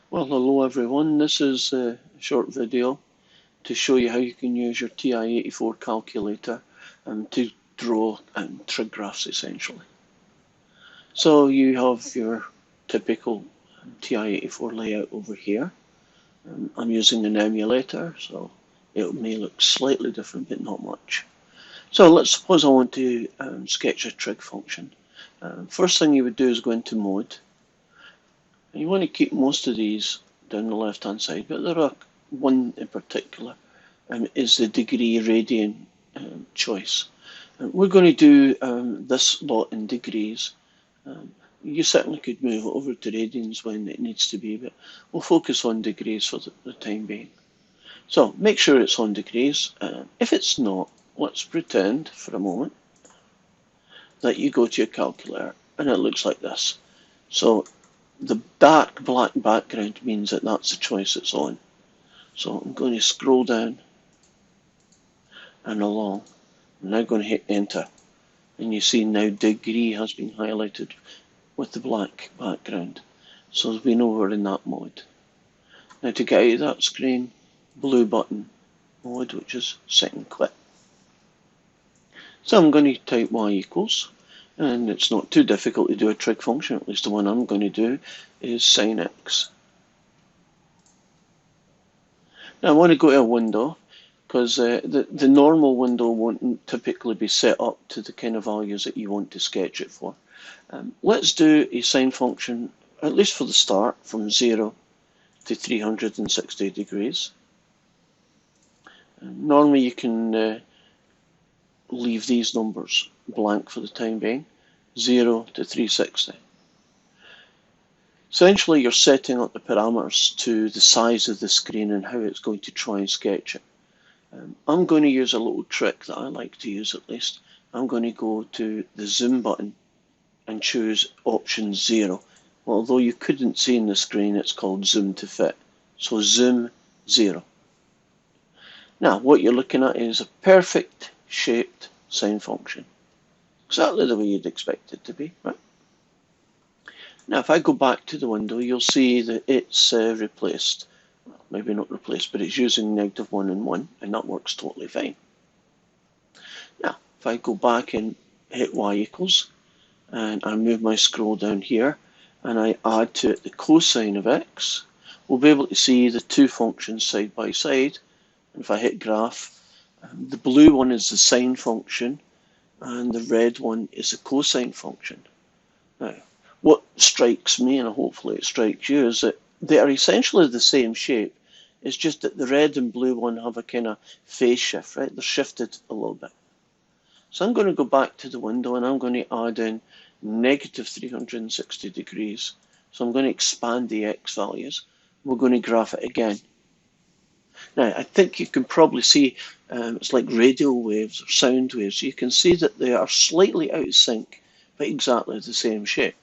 Well, hello everyone. This is a short video to show you how you can use your TI-84 calculator to draw trig graphs essentially. So you have your typical TI-84 layout over here. I'm using an emulator, so it may look slightly different, but not much. So let's suppose I want to sketch a trig function. First thing you would do is go into mode. And you want to keep most of these down the left hand side, but there are one in particular is the degree radian choice. We're going to do this lot in degrees. You certainly could move it over to radians when it needs to be, but we'll focus on degrees for the time being. So make sure it's on degrees. If it's not, let's pretend for a moment that you go to your calculator and it looks like this. So the dark black background means that that's the choice it's on. So I'm going to scroll down and along. I'm now going to hit enter. And you see now degree has been highlighted with the black background. So we know we're in that mode. Now to get out of that screen, blue button mode, which is set and quit. So I'm going to type y equals, and it's not too difficult to do a trig function, at least the one I'm going to do is sin x. Now I want to go to a window, because the normal window won't typically be set up to the kind of values that you want to sketch it for. Let's do a sine function, at least for the start, from 0 to 360 degrees. Normally you can leave these numbers blank for the time being, 0 to 360. Essentially you're setting up the parameters to the size of the screen and how it's going to try and sketch it. I'm going to use a little trick that I like to use at least. I'm going to go to the zoom button and choose option 0. Although you couldn't see in the screen, it's called zoom to fit. So zoom 0. Now what you're looking at is a perfect shaped sine function. Exactly the way you'd expect it to be, right? Now if I go back to the window, you'll see that it's replaced. Well, maybe not replaced, but it's using -1 and 1, and that works totally fine. Now if I go back and hit y equals, and I move my scroll down here, and I add to it the cosine of x, we'll be able to see the two functions side by side. And if I hit graph, the blue one is the sine function, and the red one is the cosine function. Now, what strikes me, and hopefully it strikes you, is that they are essentially the same shape. It's just that the red and blue one have a kind of phase shift, right? They're shifted a little bit. So I'm going to go back to the window and I'm going to add in -360 degrees. So I'm going to expand the x values. We're going to graph it again. Now, I think you can probably see it's like radio waves or sound waves. You can see that they are slightly out of sync, but exactly the same shape.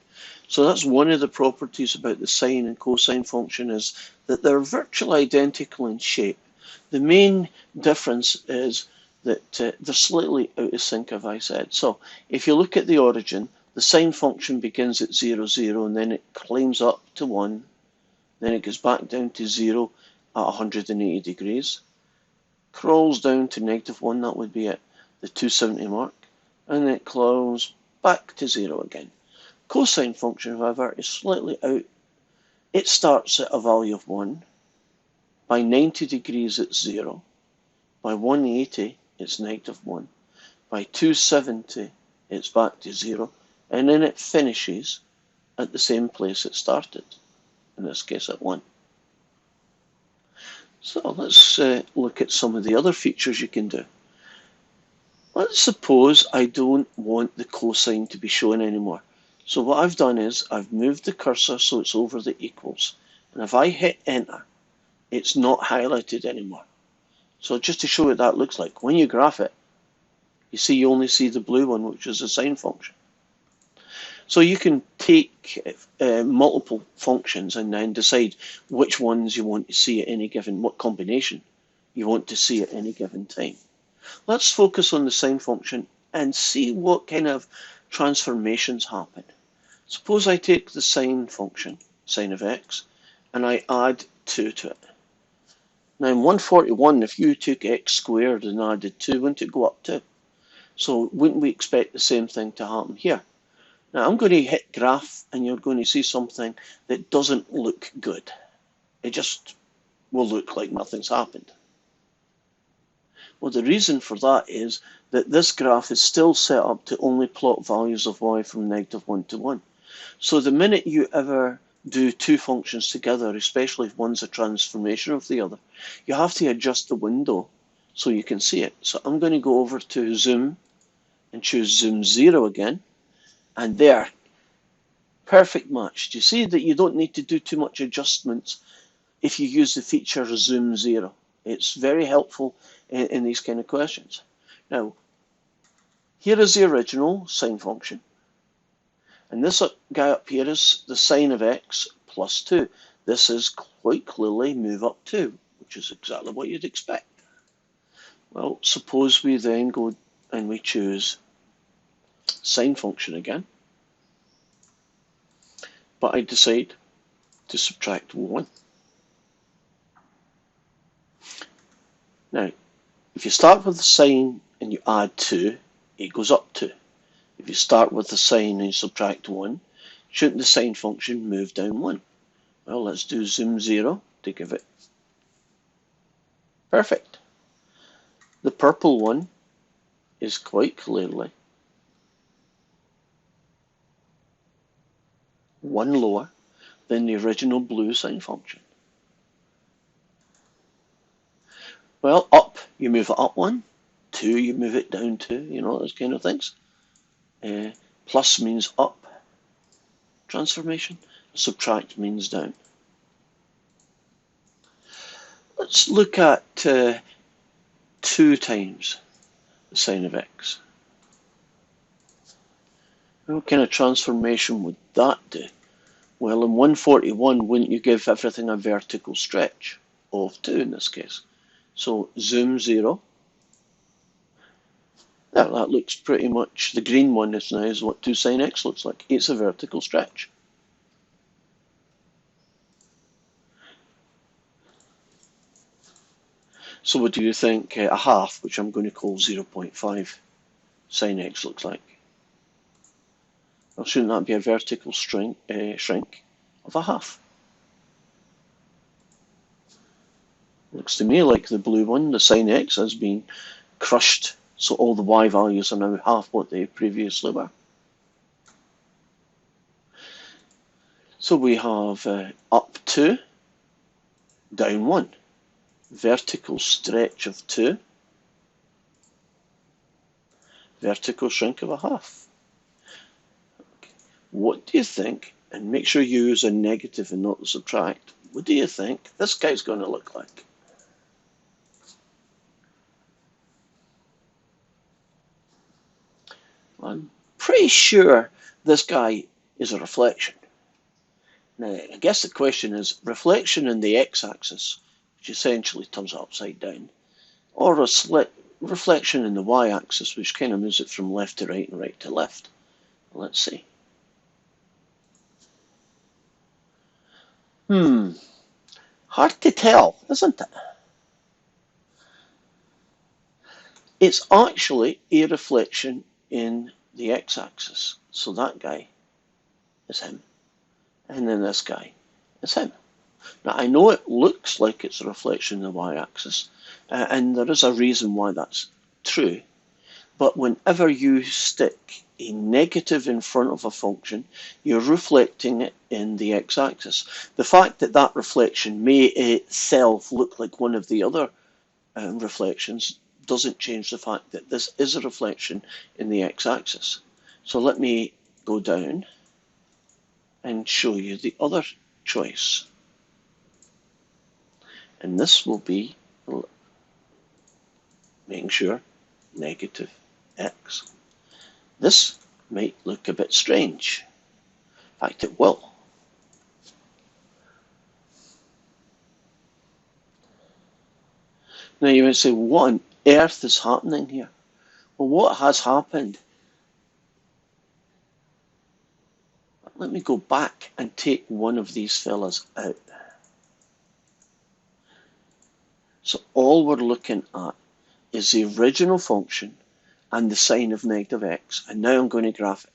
So that's one of the properties about the sine and cosine function, is that they're virtually identical in shape. The main difference is that they're slightly out of sync, as I said. So if you look at the origin, the sine function begins at 0, 0, and then it climbs up to 1, then it goes back down to 0 at 180 degrees, crawls down to -1, that would be at the 270 mark, and then it crawls back to 0 again. Cosine function, however, is slightly out. It starts at a value of 1. By 90 degrees, it's 0. By 180, it's -1. By 270, it's back to 0. And then it finishes at the same place it started, in this case at 1. So let's look at some of the other features you can do. Let's suppose I don't want the cosine to be shown anymore. So what I've done is I've moved the cursor so it's over the equals. And if I hit enter, it's not highlighted anymore. So just to show you what that looks like, when you graph it, you only see the blue one, which is the sine function. So you can take multiple functions and then decide which ones you want to see at any given, what combination you want to see at any given time. Let's focus on the sine function and see what kind of transformations happen. Suppose I take the sine function, sine of x, and I add 2 to it. Now in 141, if you took x squared and added 2, wouldn't it go up 2? So wouldn't we expect the same thing to happen here? Now I'm going to hit graph, and you're going to see something that doesn't look good. It just will look like nothing's happened. Well, the reason for that is that this graph is still set up to only plot values of y from -1 to 1. So the minute you ever do two functions together, especially if one's a transformation of the other, you have to adjust the window so you can see it. So I'm going to go over to zoom and choose zoom 0 again, and there, perfect match. Do you see that you don't need to do too much adjustments if you use the feature zoom 0? It's very helpful in these kind of questions. Now, here is the original sine function. And this guy up here is the sine of x plus 2. This is quite clearly move up 2, which is exactly what you'd expect. Well, suppose we then go and we choose sine function again. But I decide to subtract 1. Now, if you start with the sine and you add 2, it goes up 2. If you start with the sine and you subtract 1, shouldn't the sine function move down 1? Well, let's do zoom 0 to give it perfect. The purple one is quite clearly 1 lower than the original blue sine function. Well, up, you move it up 1. 2, you move it down 2, you know, those kind of things. Plus means up transformation. Subtract means down. Let's look at 2 times the sine of x. What kind of transformation would that do? Well, in 141, wouldn't you give everything a vertical stretch of 2 in this case? So zoom 0. Now, that looks pretty much, the green one is now is what 2 sine x looks like. It's a vertical stretch. So what do you think a half, which I'm going to call 0.5 sine x looks like? Well, shouldn't that be a vertical shrink of a half? Looks to me like the blue one, the sine x, has been crushed, so all the y values are now half what they previously were. So we have up 2, down 1. Vertical stretch of 2, vertical shrink of a half. Okay. What do you think, and make sure you use a negative and not the subtract, what do you think this guy's going to look like? I'm pretty sure this guy is a reflection. Now, I guess the question is, reflection in the x-axis, which essentially turns it upside down, or a reflection in the y-axis, which kind of moves it from left to right and right to left. Let's see. Hard to tell, isn't it? It's actually a reflection in the x-axis. So that guy is him. And then this guy is him. Now, I know it looks like it's a reflection in the y-axis, and there is a reason why that's true. But whenever you stick a negative in front of a function, you're reflecting it in the x-axis. The fact that that reflection may itself look like one of the other reflections doesn't change the fact that this is a reflection in the x-axis. So let me go down and show you the other choice. And this will be making sure negative x. This might look a bit strange. In fact, it will. Now you might say, what on earth is happening here? Well, what has happened? Let me go back and take one of these fellas out. So all we're looking at is the original function and the sine of negative x, and now I'm going to graph it.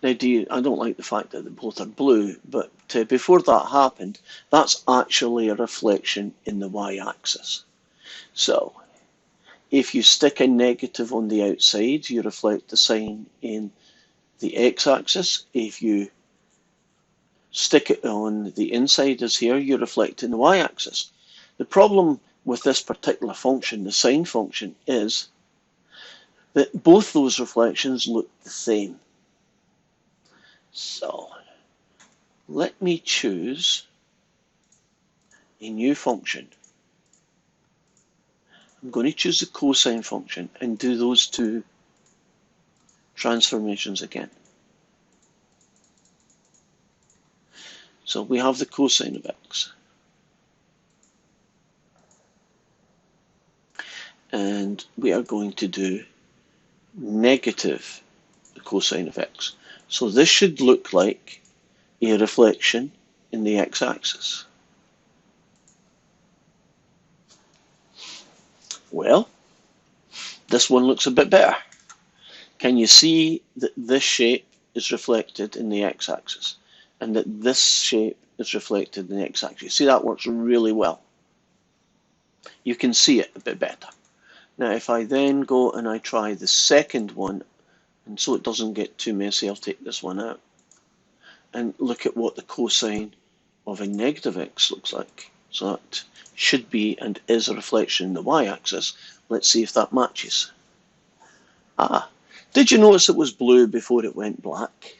Now, I don't like the fact that they both are blue, but before that happened, that's actually a reflection in the y-axis. So if you stick a negative on the outside, you reflect the sign in the x-axis. If you stick it on the inside as here, you reflect in the y-axis. The problem with this particular function, the sine function, is that both those reflections look the same. So let me choose a new function. I'm going to choose the cosine function and do those two transformations again. So we have the cosine of x. And we are going to do negative the cosine of x. So this should look like a reflection in the x-axis. Well, this one looks a bit better. Can you see that this shape is reflected in the x-axis and that this shape is reflected in the x-axis? See, that works really well. You can see it a bit better. Now, if I then go and I try the second one, and so it doesn't get too messy, I'll take this one out and look at what the cosine of a negative x looks like. So that should be and is a reflection in the y-axis. Let's see if that matches. Did you notice it was blue before it went black?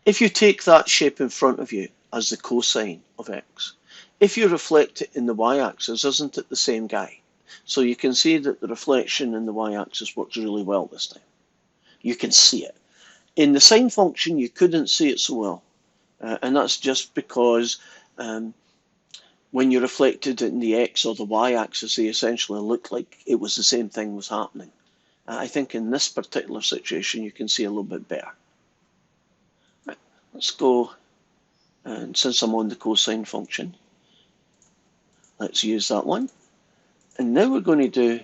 If you take that shape in front of you as the cosine of x, if you reflect it in the y-axis, isn't it the same guy? So you can see that the reflection in the y-axis works really well this time. You can see it. In the sine function, you couldn't see it so well. And that's just because when you reflected it in the x or the y-axis, they essentially looked like it was the same thing was happening. I think in this particular situation, you can see a little bit better. Right, let's go, and since I'm on the cosine function, let's use that one. And now we're going to do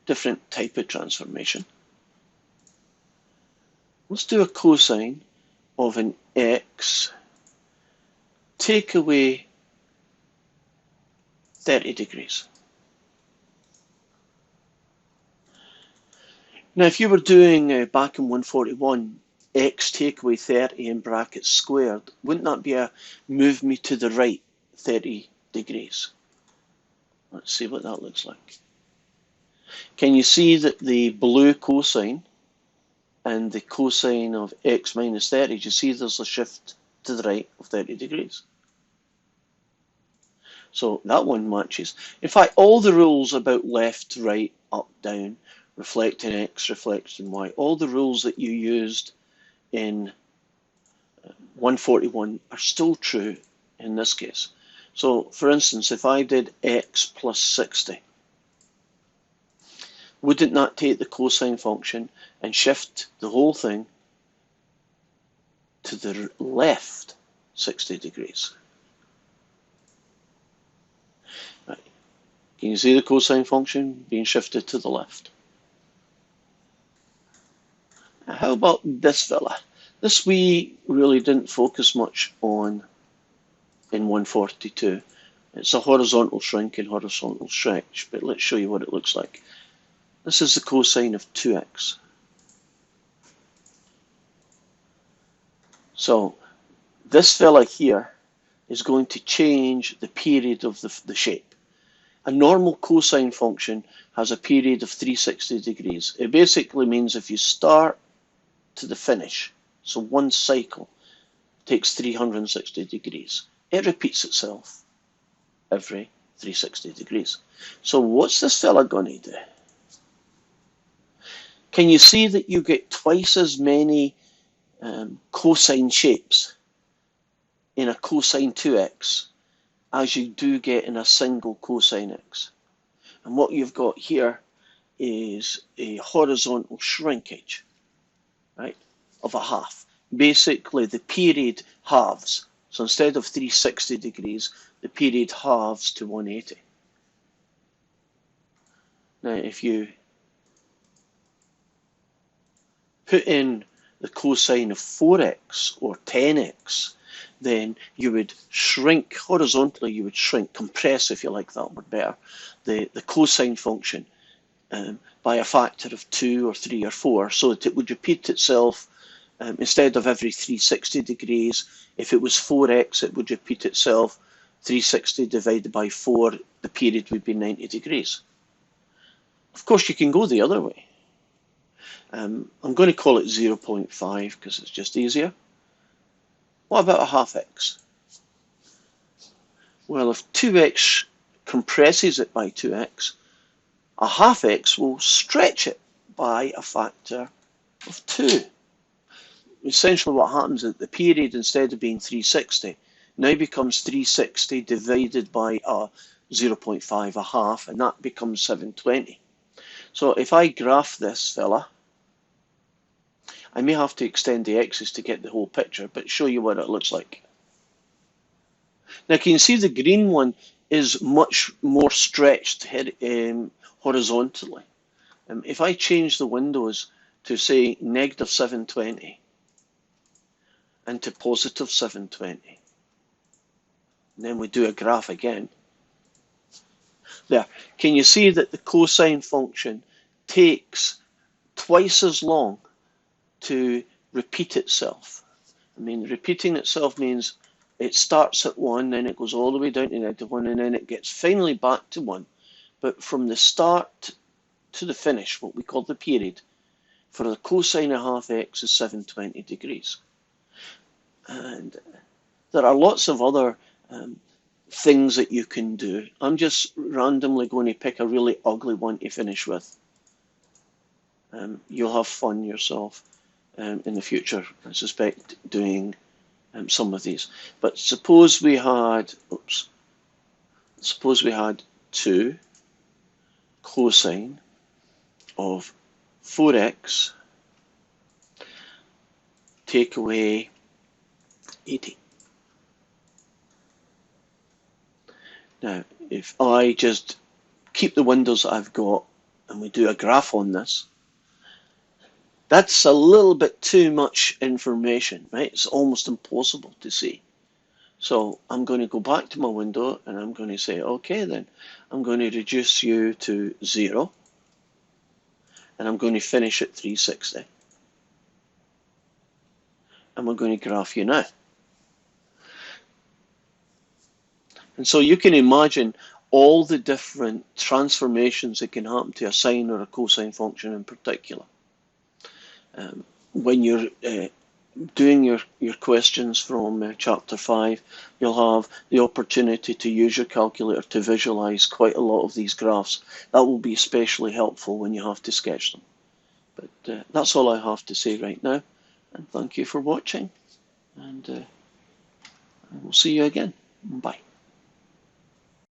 different type of transformation. Let's do a cosine of an x, take away 30 degrees. Now, if you were doing back in 141, x take away 30 in brackets squared, wouldn't that be a move me to the right 30 degrees? Let's see what that looks like. Can you see that the blue cosine and the cosine of x minus 30, do you see there's a shift to the right of 30 degrees? So that one matches. In fact, all the rules about left, right, up, down, reflecting x, reflecting y, all the rules that you used in 141 are still true in this case. So, for instance, if I did x plus 60, wouldn't that take the cosine function and shift the whole thing to the left 60 degrees? Right. Can you see the cosine function being shifted to the left? Now, how about this fella? This we really didn't focus much on in 142. It's a horizontal shrink and horizontal stretch, but let's show you what it looks like. This is the cosine of 2x. So this fella here is going to change the period of the shape. A normal cosine function has a period of 360 degrees. It basically means if you start to the finish, so one cycle takes 360 degrees. It repeats itself every 360 degrees. So what's this fella going to do? Can you see that you get twice as many cosine shapes in a cosine 2x as you do get in a single cosine x? And what you've got here is a horizontal shrinkage, right, of a half. Basically, the period halves. So instead of 360 degrees, the period halves to 180. Now, if you put in the cosine of 4x or 10x, then you would shrink horizontally, you would shrink, compress, if you like that word better, the cosine function by a factor of 2 or 3 or 4, so that it would repeat itself instead of every 360 degrees. If it was 4x, it would repeat itself 360 divided by 4, the period would be 90 degrees. Of course, you can go the other way. I'm going to call it 0.5 because it's just easier. What about a half x? Well, if 2x compresses it by 2x, a half x will stretch it by a factor of 2. Essentially what happens is that the period, instead of being 360, now becomes 360 divided by a 0.5, a half, and that becomes 720. So if I graph this fella, I may have to extend the x's to get the whole picture, but show you what it looks like. Now, can you see the green one is much more stretched horizontally? If I change the windows to, say, negative 720 and to positive 720, and then we do a graph again, there, can you see that the cosine function takes twice as long to repeat itself? I mean, repeating itself means it starts at 1, then it goes all the way down to negative 1, and then it gets finally back to 1. But from the start to the finish, what we call the period, for the cosine of half x is 720 degrees. And there are lots of other things that you can do. I'm just randomly going to pick a really ugly one to finish with. You'll have fun yourself in the future, I suspect, doing some of these. But suppose we had, suppose we had 2 cosine of 4x take away 80. Now, if I just keep the windows that I've got and we do a graph on this, that's a little bit too much information, right? It's almost impossible to see. So I'm going to go back to my window and I'm going to say, okay, then I'm going to reduce you to 0 and I'm going to finish at 360. And we're going to graph you now. And so you can imagine all the different transformations that can happen to a sine or a cosine function in particular. When you're doing your questions from chapter 5, you'll have the opportunity to use your calculator to visualize quite a lot of these graphs. That will be especially helpful when you have to sketch them. But that's all I have to say right now, and thank you for watching, and I will see you again. Bye.